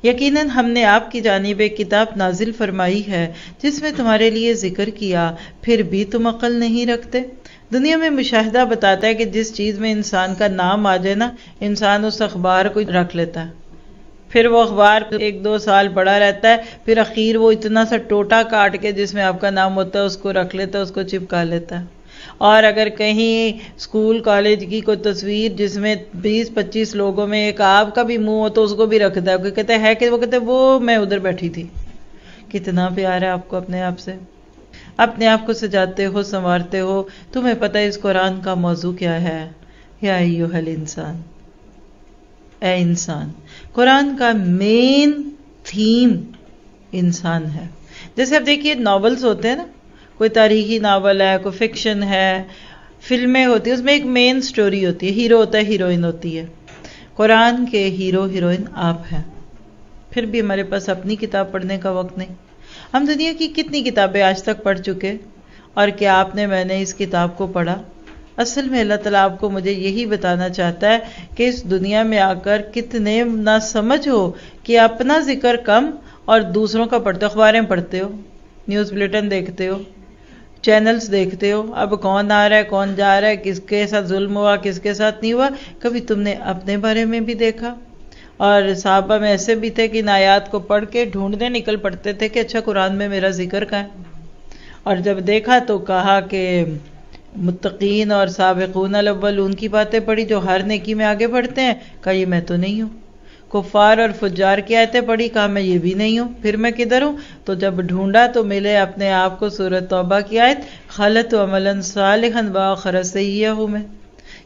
یقیناً ہم نے آپ کی جانب ایک کتاب نازل فرمائی ہے جس میں تمہارے لیے ذکر کیا، پھر بھی تم عقل نہیں رکھتے۔ دنیا میں مشاہدہ بتاتا ہے کہ جس چیز میں انسان کا نام آ جائے نا، انسان اس اخبار کو رکھ لیتا ہے، پھر وہ اخبار 1-2 سال پڑا رہتا ہے، پھر اخیر وہ اتنا سا ٹوٹا کاٹ کے جس میں آپ کا نام ہوتا ہے اس کو رکھ لیتا ہے، اس کو چپکا لیتا ہے۔ اور اگر کہیں اسکول کالج کی کوئی تصویر جس میں 20-25 لوگوں میں ایک آپ کا بھی منہ ہو تو اس کو بھی رکھتا ہے، کوئی کہتا ہے کہ وہ کہتے ہیں وہ میں ادھر بیٹھی تھی۔ کتنا پیار ہے آپ کو اپنے آپ سے، اپنے آپ کو سجاتے ہو، سنوارتے ہو۔ تمہیں پتہ ہے اس قرآن کا موضوع کیا ہے؟ یا ایھا الانسان، اے انسان۔ قرآن کا مین تھیم انسان ہے۔ جیسے اب دیکھیے ناولز ہوتے ہیں نا، کوئی تاریخی ناول ہے، کوئی فکشن ہے، فلمیں ہوتی ہیں، اس میں ایک مین سٹوری ہوتی ہے، ہیرو ہوتا ہے، ہیروئن ہوتی ہے۔ قرآن کے ہیرو ہیروئن آپ ہیں۔ پھر بھی ہمارے پاس اپنی کتاب پڑھنے کا وقت نہیں۔ ہم دنیا کی کتنی کتابیں آج تک پڑھ چکے، اور کیا آپ نے میں نے اس کتاب کو پڑھا؟ اصل میں اللہ تعالیٰ آپ کو مجھے یہی بتانا چاہتا ہے کہ اس دنیا میں آ کر کتنے نہ سمجھ ہو کہ اپنا ذکر کم اور دوسروں کا پڑھتے ہو، اخباریں پڑھتے ہو، نیوز بلیٹن دیکھتے ہو، چینلز دیکھتے ہو، اب کون آ رہا ہے، کون جا رہا ہے، کس کے ساتھ ظلم ہوا، کس کے ساتھ نہیں ہوا، کبھی تم نے اپنے بارے میں بھی دیکھا؟ اور صحابہ میں ایسے بھی تھے کہ ان آیات کو پڑھ کے ڈھونڈنے نکل پڑتے تھے کہ اچھا قرآن میں میرا ذکر کہاں ہے؟ اور جب دیکھا تو کہا کہ متقین اور سابقون الاولون کی باتیں پڑھی جو ہر نیکی میں آگے بڑھتے ہیں، کہا یہ میں تو نہیں ہوں۔ کفار اور فجار کی آیتیں پڑھی، کہا میں یہ بھی نہیں ہوں، پھر میں کدھر ہوں؟ تو جب ڈھونڈا تو ملے اپنے آپ کو سورۃ توبہ کی آیت خلط عملا صالحا واخر سیئہ میں،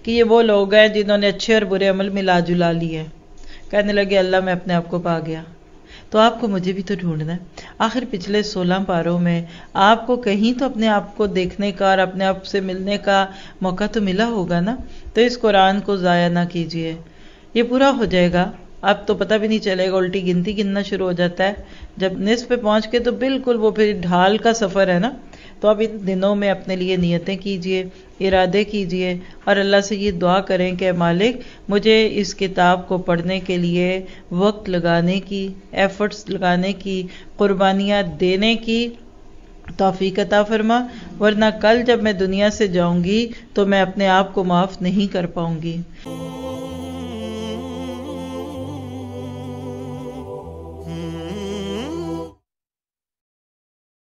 کہ یہ وہ لوگ ہیں جنہوں نے اچھے اور برے عمل ملا جلا لیے۔ کہنے لگے اللہ میں اپنے آپ کو پا گیا۔ تو آپ کو مجھے بھی تو ڈھونڈنا ہے۔ آخر پچھلے 16 پاروں میں آپ کو کہیں تو اپنے آپ کو دیکھنے کا اور اپنے آپ سے ملنے کا موقع تو ملا ہوگا نا۔ تو اس قرآن کو ضائع نہ کیجیے، یہ پورا ہو جائے گا، اب تو پتہ بھی نہیں چلے گا، الٹی گنتی گننا شروع ہو جاتا ہے۔ جب نصف پہ پہنچ کے تو بالکل وہ پھر ڈھال کا سفر ہے نا۔ تو اب ان دنوں میں اپنے لیے نیتیں کیجئے، ارادے کیجئے، اور اللہ سے یہ دعا کریں کہ مالک مجھے اس کتاب کو پڑھنے کے لیے وقت لگانے کی، ایفرٹس لگانے کی، قربانیاں دینے کی توفیق عطا فرما، ورنہ کل جب میں دنیا سے جاؤں گی تو میں اپنے آپ کو معاف نہیں کر پاؤں گی۔